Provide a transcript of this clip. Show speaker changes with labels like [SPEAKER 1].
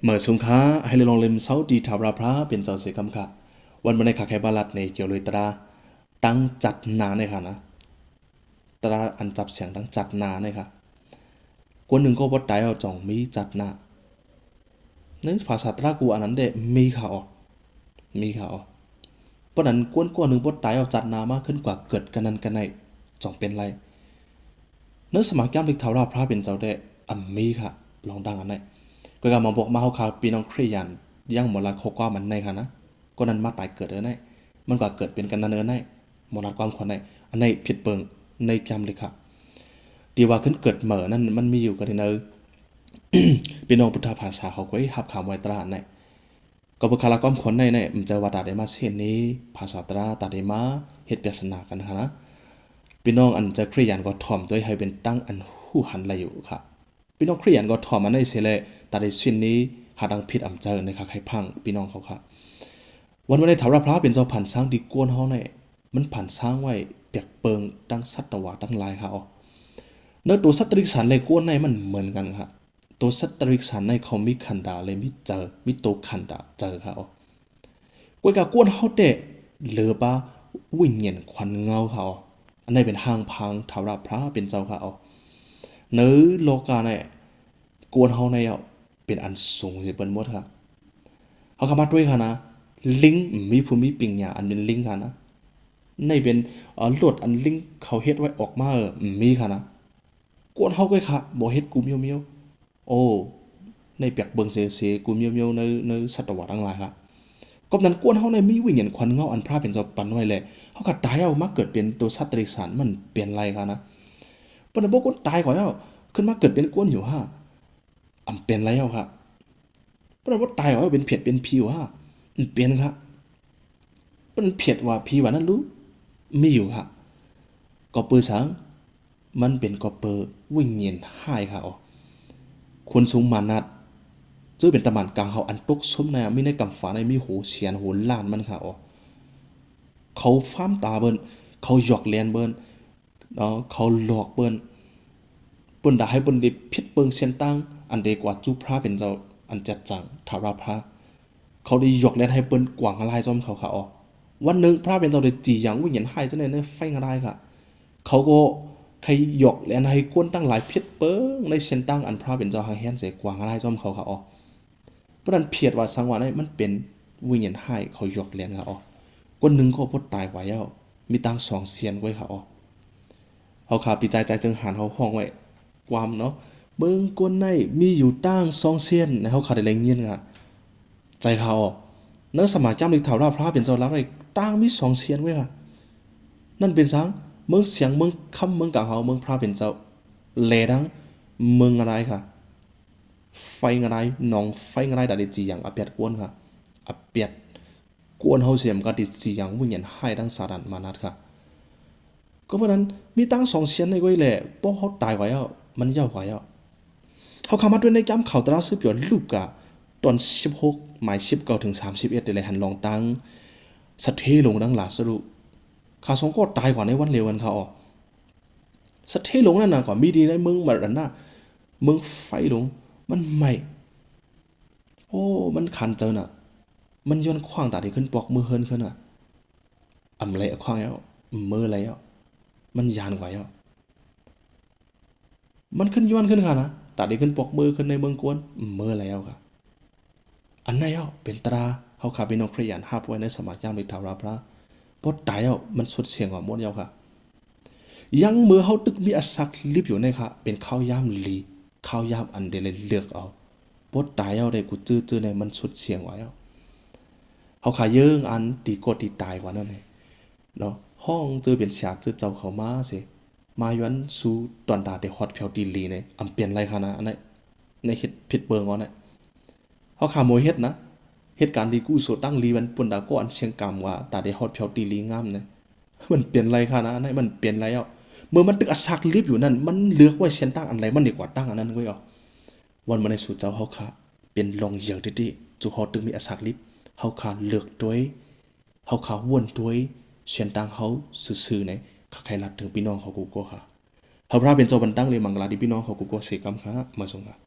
[SPEAKER 1] เมื่อสงค้าให้ลองเล่มเสาดีทาราพระเป็นเจ้าเสกำค่ะวันมันในขาแคบาลัดในเกี่ยวเลยตราตั้งจัดนาในค่ะนะตราอันจับเสียงตั้งจัดนาในค่ะกวนหนึ่งก็บดได้เอาจ่องมีจัดนาในภาษาตรากูอันนั้นเดมีข่าวมีข่าวเพราะนั้นกวนหนึ่งบดได้เอาจัดนามากขึ้นกว่าเกิดกันนั้นกันในจ่องเป็นไรเนื้อสมัครย่ำเล็กทาราพระเป็นเจ้าเดมีค่ะลองดังอันไหนก็กำมาบอกมาเขาข่าวปีน้องครียันยังหมดละข้อความมันในค่ะนะก็นั้นมาตายเกิดในมันกว่าเกิดเป็นกันนั้นในหมดละความคนในอันในผิดเปิงในจำเลยค่ะดีว่าขึ้นเกิดเหม่อนั่นมันมีอยู่กันในปีน้องพุทธภาษาเขาก็ให้หับข่าวไว้ตราในก็บุคลากรคนในมันจะว่าตาได้มาเช่นนี้ภาษาตราตาได้มาเหตุเปรียบนากันนะพี่น้องอันจะครียันก็ถ่อมด้วยให้เป็นตั้งอันหูหันไหลอยู่ค่ะพี่น้องครียันก็ถ่อมมันในเสียเลยแต่ในชิ้นนี้หาดังผิดอ่ำเจอในค่ะใครพังพี่น้องเขาค่ะวันในถาวรพระเป็นเจ้าผ่านสร้างดีกวนเขาในมันผ่านสร้างไว้เปียกเปิงตั้งสัตวะตั้งลายค่ะเนื้อตัวสัตริกสันเลยกวนในมันเหมือนกันค่ะตัวสัตริกสันในเขามีขันดาเลยมีเจอมีตัวขันดาเจอค่ะกวยกับกวนเขาเตะเหลือปะวิ่งเงียนควันเงาเขาอันนี้เป็นห้างพังถาวรพระเป็นเจ้าค่ะเนื้อโลกาเนี่ยกวนเขาในเป็นอันสูงที่เป็นมดค่ะเขาคำมาด้วยค่ะนะลิงมีภูมิปิงอย่างอันเป็นลิงค่ะนะในเป็นหลดอันลิงเขาเฮ็ดไว้ออกมามีค่ะนะกวนเขาก็ค่ะบ่เฮ็ดกูเมียวเมียวโอ้ในเปียกเบิงเสียกูเมียวเมียวในสัตว์วัฏทั้งหลายค่ะก็นั้นกวนเขาในมีวิญญาณควันเงาอันพระเป็นเจ้าปันไว้เลยเขาก็ตายเอามาเกิดเป็นตัวสัตว์ตริสารมันเปลี่ยนไรค่ะนะปนบอกกวนตายก่อนแล้วขึ้นมาเกิดเป็นกวนอยู่ฮะเปลี่ยนไรเอาค่ะปนบอกตายก่อนเป็นเพียดเป็นผิวฮะเปลี่ยนค่ะเป็นเพียดว่าผิวนั้นรู้มีอยู่ค่ะก็ปือสังมันเป็นก็เปอร์วิญญาณหายค่ะคนสูงมานัดจื้อเป็นตะมันกลางเขาอันตกสมในมีในกำฝาในมีหูเฉียนหูล้านมันค่ะเขาฟ้ามตาเบิ้นเขาหยอกเลียนเบิ้นเนาะเขาหลอกเบิ้นเปิ้นด่าให้เปิ้นได้ผิดเปิงเสียนตั้งอันเดกว่าจูพระเป็นเจ้าอันจัดจังทาราพระเขาได้หยอกเลียนให้เปิ้นกวางอะไรจอมเขาค่ะวันหนึ่งพระเป็นเจ้าได้จีอย่างวิญญาณหายจะในไฟอะไรค่ะเขาก็ใครหยอกเลียนให้กวนตั้งหลายผิดเปิงในเสียนตั้งอันพระเป็นเจ้าหางแฮนเสกวางอะไรจอมเขาค่ะเพราะนั้นเพียรว่าสังวานี่มันเป็นวิญญาณหายเขาหยอกเลียนค่ะคนหนึ่งก็พดตายไว้แล้วมีตังสองเซียนไว้ค่ะเขาขาปีใจใจจึงหันเขาห้องไว้ความเนาะเบิ่งกวนในมีอยู่ตั้งสองเซียนในเขาขาดอะไรเงี้ยค่ะใจเขาเนื้อสมัยจำลิถาวราพระเป็นเจ้ารักเลยตั้งมีสองเซียนไว้ค่ะนั่นเป็นสังเมืองเสียงเมืองคำเมืองกลางเขาเมืองพระเป็นเจ้าเลดังเมืองอะไรค่ะไฟอะไรหนองไฟอะไรแต่ดิจีอย่างอเปียดกวนค่ะอเปียดกวนเขาเสียมก็ดิจีอย่างวิญญาณให้ทั้งสารันมานัดค่ะก็เพราะนั้นมีตั้งสองเชียนในไว้แหละเพราะเขาตายไว้แล้วมันยาวไว้แล้วเขาคำมาด้วยในย้ำเขาตราสืบย้อนลูกกะตอน16หมาย19ถึง31เดือนหันลองตั้งสัตเทลงดังหลาสรุข้าสองก็ตายกว่าในวันเร็วกันเขาสัตเทลงนั่นน่ะกว่ามีดีในเมืองมาดันน่ะเมืองไฟลงมันใหม่โอ้มันขันเจอน่ะมันย้อนขว้างตาที่ขึ้นปอกมือเฮินขึ้นน่ะเละขว้างแล้วมือแล้วมันยานกว่ามันขึ้นย้อนขึ้นค่ะนะตาที่ขึ้นปอกมือขึ้นในเมืองกวนมือแล้วค่ะอันไหนเป็นตราเขาขาเป็นนกขยันหับไว้ในสมัครย่างในถาวรพระพอตายมันสุดเสียงกว่าหมดค่ะยังมือเขาตึกมีอสักลิบอยู่ในค่ะเป็นข้าวยามลีข้าวยามอันเดลเลือกพอตายได้กูจื้อในมันสุดเสียงไว้เขาขาเยื่ออันตีกดตีตายกว่านั่นเนาะห้องเจอเป็นฉากเจอเจ้าเขามาสิมาย้อนสู่ตอนดาเดฮอตเพียวตีลีเนี่ยเปลี่ยนไรค่ะนะอันนั้นในเฮ็ดผิดเบิงอ่ะเนี่ยเขาขาโมยเฮ็ดนะเหตุการณ์ที่กู้สตั้งลีวันปุ่นดาก็อันเชียงกำว่าดาเดฮอตเพียวตีลีงามเนี่ยมันเปลี่ยนไรค่ะนะอันนั้นมันเปลี่ยนไรเมื่อมันตึกอักซักลิบอยู่นั่นมันเลือกไว้เชียนตั้งอันไรมันดีกว่าตั้งอันนั้นไว้วันมันในสู่เจ้าเขาขาเป็นลองเยอะดิจู่เขาตึกมีอักซักลิบเขาขาเลือกด้วยเขาขาวนด้วยเชียนตังเขาซื่อๆเนี่ยข้าใครรัดถึงพี่น้องเขากูก็ค่ะเขาพระเป็นเจ้าบันตั้งเลยมังลาดิพี่น้องเขากูก็เสกกำค่ะมาส่งค่ะ